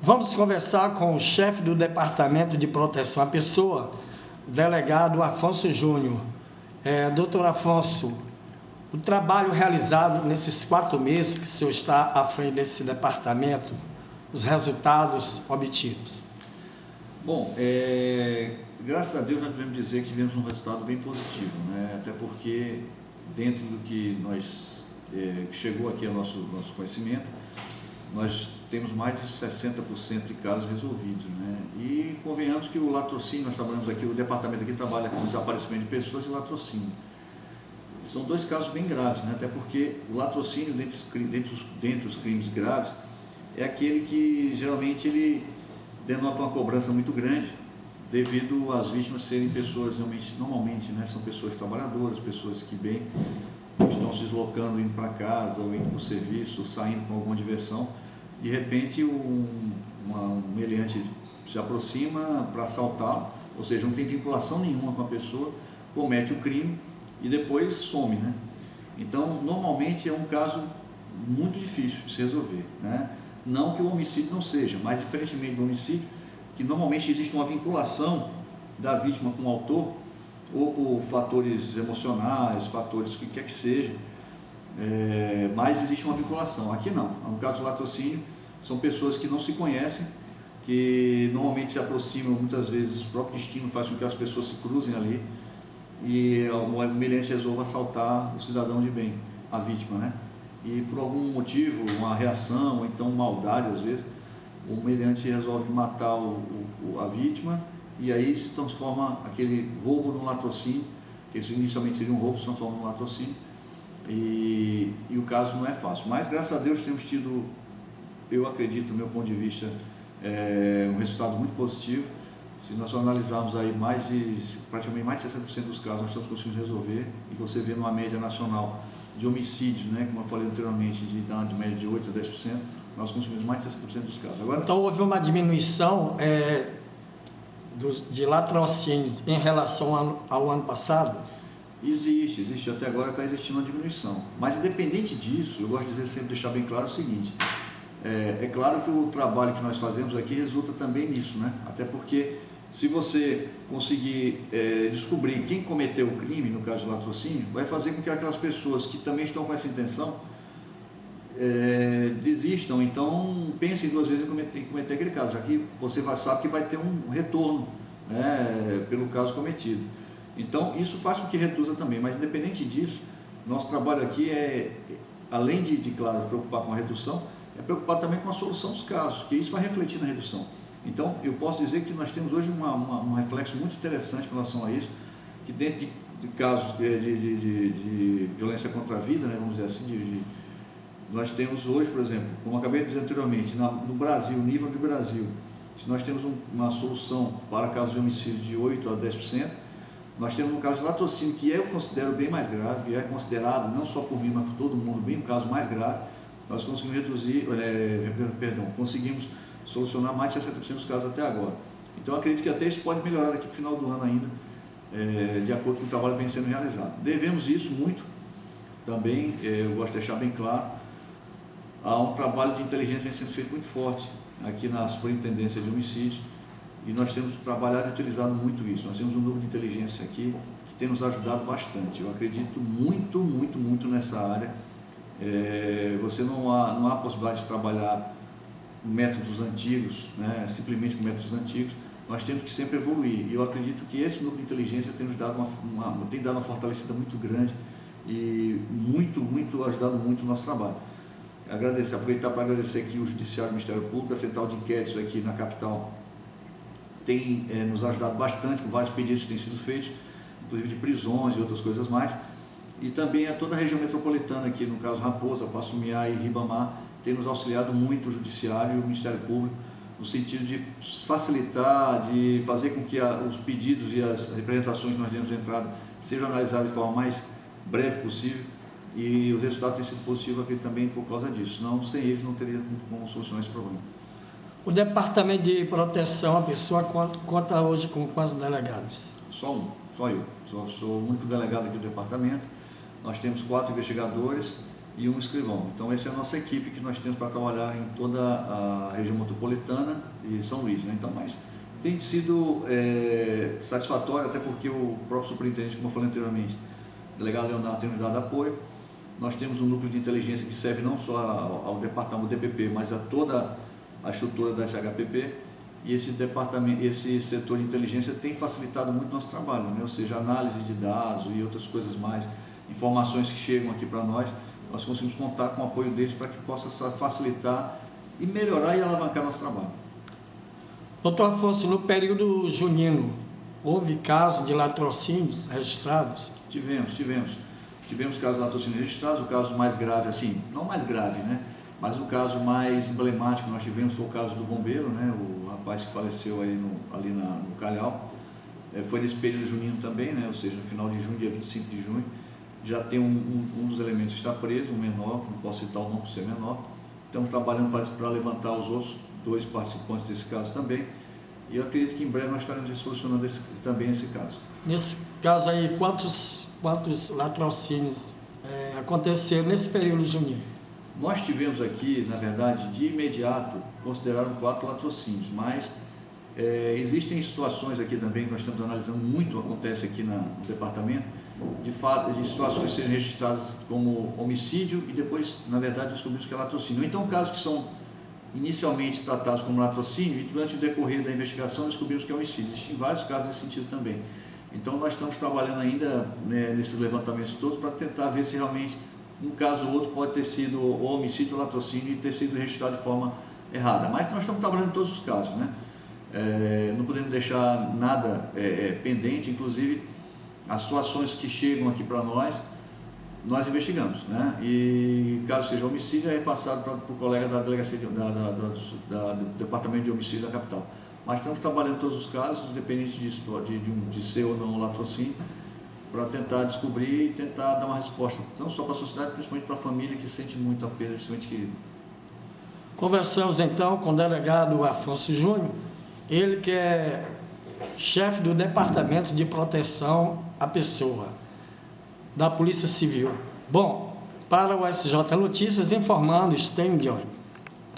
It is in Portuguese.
Vamos conversar com o chefe do Departamento de Proteção à Pessoa, o delegado Afonso Júnior. Doutor Afonso, o trabalho realizado nesses 4 meses que o senhor está à frente desse departamento, os resultados obtidos. Bom, graças a Deus nós podemos dizer que tivemos um resultado bem positivo, né? Até porque dentro do que chegou aqui ao nosso conhecimento, nós temos mais de 60% de casos resolvidos, né? E convenhamos que o latrocínio, nós trabalhamos aqui, o departamento aqui trabalha com desaparecimento de pessoas e latrocínio. São 2 casos bem graves, né? Até porque o latrocínio, dentre os crimes graves, é aquele que geralmente ele denota uma cobrança muito grande, devido às vítimas serem pessoas normalmente, né? São pessoas trabalhadoras, pessoas que bem estão se deslocando, indo para casa, ou indo para o serviço, saindo com alguma diversão. De repente, um meliante se aproxima para assaltá-lo, ou seja, não tem vinculação nenhuma com a pessoa, comete o crime e depois some, né? Então, normalmente é um caso muito difícil de se resolver, né? Não que o homicídio não seja, mas diferentemente do homicídio, que normalmente existe uma vinculação da vítima com o autor, ou por fatores emocionais, fatores que quer que seja, mas existe uma vinculação. Aqui não. No caso do latrocínio, são pessoas que não se conhecem, que normalmente se aproximam, muitas vezes o próprio destino faz com que as pessoas se cruzem ali, e o meliante resolve assaltar o cidadão de bem, a vítima, né? E por algum motivo, uma reação, ou então maldade às vezes, o meliante resolve matar a vítima, e aí se transforma aquele roubo no latrocínio, que isso inicialmente seria um roubo, se transforma no latrocínio, e o caso não é fácil. Mas graças a Deus temos tido, eu acredito, do meu ponto de vista, um resultado muito positivo. Se nós analisarmos aí praticamente mais de 60% dos casos nós estamos conseguindo resolver, e você vê numa média nacional de homicídios, né, como eu falei anteriormente, de média de 8% a 10%, nós conseguimos mais de 60% dos casos. Agora, então houve uma diminuição de latrocínios em relação ao ano passado? Existe, até agora está existindo uma diminuição. Mas independente disso, eu gosto de sempre deixar bem claro o seguinte, é claro que o trabalho que nós fazemos aqui resulta também nisso, né? Até porque se você conseguir descobrir quem cometeu o crime, no caso do latrocínio, vai fazer com que aquelas pessoas que também estão com essa intenção desistam, então pensem 2 vezes em cometer aquele caso, já que você sabe que vai ter um retorno, né, pelo caso cometido. Então isso faz com que reduza também, mas independente disso, nosso trabalho aqui além de claro, preocupar com a redução, é preocupar também com a solução dos casos, que isso vai refletir na redução. Então eu posso dizer que nós temos hoje um reflexo muito interessante com relação a isso, que dentro de casos de violência contra a vida, né, vamos dizer assim, nós temos hoje, por exemplo, como eu acabei de dizer anteriormente, no Brasil, nível de Brasil, se nós temos uma solução para casos de homicídio de 8% a 10%, nós temos um caso de latrocínio, que eu considero bem mais grave, que é considerado, não só por mim, mas por todo mundo, bem um caso mais grave, nós conseguimos conseguimos solucionar mais de 60% dos casos até agora. Então, eu acredito que até isso pode melhorar daqui para o final do ano ainda, de acordo com o trabalho que vem sendo realizado. Devemos isso muito, também, eu gosto de deixar bem claro, há um trabalho de inteligência que vem sendo feito muito forte aqui na Superintendência de Homicídios, e nós temos trabalhado e utilizado muito isso. Nós temos um núcleo de inteligência aqui que tem nos ajudado bastante. Eu acredito muito nessa área. Você não há possibilidade de trabalhar métodos antigos, né, simplesmente com métodos antigos. Nós temos que sempre evoluir, e eu acredito que esse núcleo de inteligência tem nos dado tem dado uma fortalecida muito grande e ajudado muito o nosso trabalho. Aproveitar para agradecer aqui o Judiciário, o Ministério Público, a Central de Inquéritos aqui na capital tem nos ajudado bastante com vários pedidos que têm sido feitos, inclusive de prisões e outras coisas mais, e também a toda a região metropolitana aqui, no caso Raposa, Passo Miá e Ribamar, tem nos auxiliado muito o Judiciário e o Ministério Público, no sentido de facilitar, de fazer com que os pedidos e as representações que nós temos entrado sejam analisados de forma mais breve possível, e o resultado tem sido positivo aqui também por causa disso. Senão, sem eles, não teria como solucionar esse problema. O Departamento de Proteção à Pessoa conta hoje com quantos delegados? Só eu. Sou o único delegado aqui do departamento. Nós temos 4 investigadores e um escrivão. Então essa é a nossa equipe que nós temos para trabalhar em toda a região metropolitana e São Luís, né? Então, mas tem sido satisfatório, até porque o próprio superintendente, como eu falei anteriormente, o delegado Leonardo, tem nos dado apoio. Nós temos um núcleo de inteligência que serve não só ao departamento do DPP, mas a toda a estrutura da SHPP, e esse departamento, esse setor de inteligência tem facilitado muito nosso trabalho, né? Ou seja, análise de dados e outras coisas mais, informações que chegam aqui para nós conseguimos contar com o apoio deles para que possa facilitar e melhorar e alavancar nosso trabalho. Doutor Afonso, no período junino, houve casos de latrocínios registrados? Tivemos casos de latrocínio registrados. O caso mais grave, assim, não mais grave, né? Mas o caso mais emblemático que nós tivemos foi o caso do bombeiro, né? O rapaz que faleceu aí ali no Calhau. Foi nesse período junino também, né? Ou seja, no final de junho, dia 25 de junho. Já tem um dos elementos que está preso, um menor, não posso citar o nome por ser menor. Estamos trabalhando para levantar os outros 2 participantes desse caso também. E eu acredito que em breve nós estaremos solucionando também esse caso. Nesse caso aí, quantos latrocínios aconteceram nesse período junino? Nós tivemos aqui, na verdade, de imediato, consideraram 4 latrocínios, mas existem situações aqui também que nós estamos analisando muito, acontece aqui no departamento, de situações serem registradas como homicídio e depois, na verdade, descobrimos que é latrocínio. Ou então, casos que são inicialmente tratados como latrocínio e durante o decorrer da investigação descobrimos que é homicídio. Existem vários casos nesse sentido também. Então, nós estamos trabalhando ainda, né, nesses levantamentos todos para tentar ver se realmente um caso ou outro pode ter sido ou homicídio ou latrocínio e ter sido registrado de forma errada. Mas nós estamos trabalhando em todos os casos, né? Não podemos deixar nada pendente, inclusive as situações que chegam aqui para nós investigamos, né? E caso seja homicídio, é repassado para o colega da delegacia do departamento de homicídio da capital. Mas estamos trabalhando em todos os casos, independente de ser ou não latrocínio, para tentar descobrir e tentar dar uma resposta, não só para a sociedade, principalmente para a família que sente muito a perda de seu ente querido. Conversamos então com o delegado Afonso Júnior, ele que é chefe do Departamento de Proteção à Pessoa, da Polícia Civil. Bom, para o SJ Notícias, informando Sten Joy.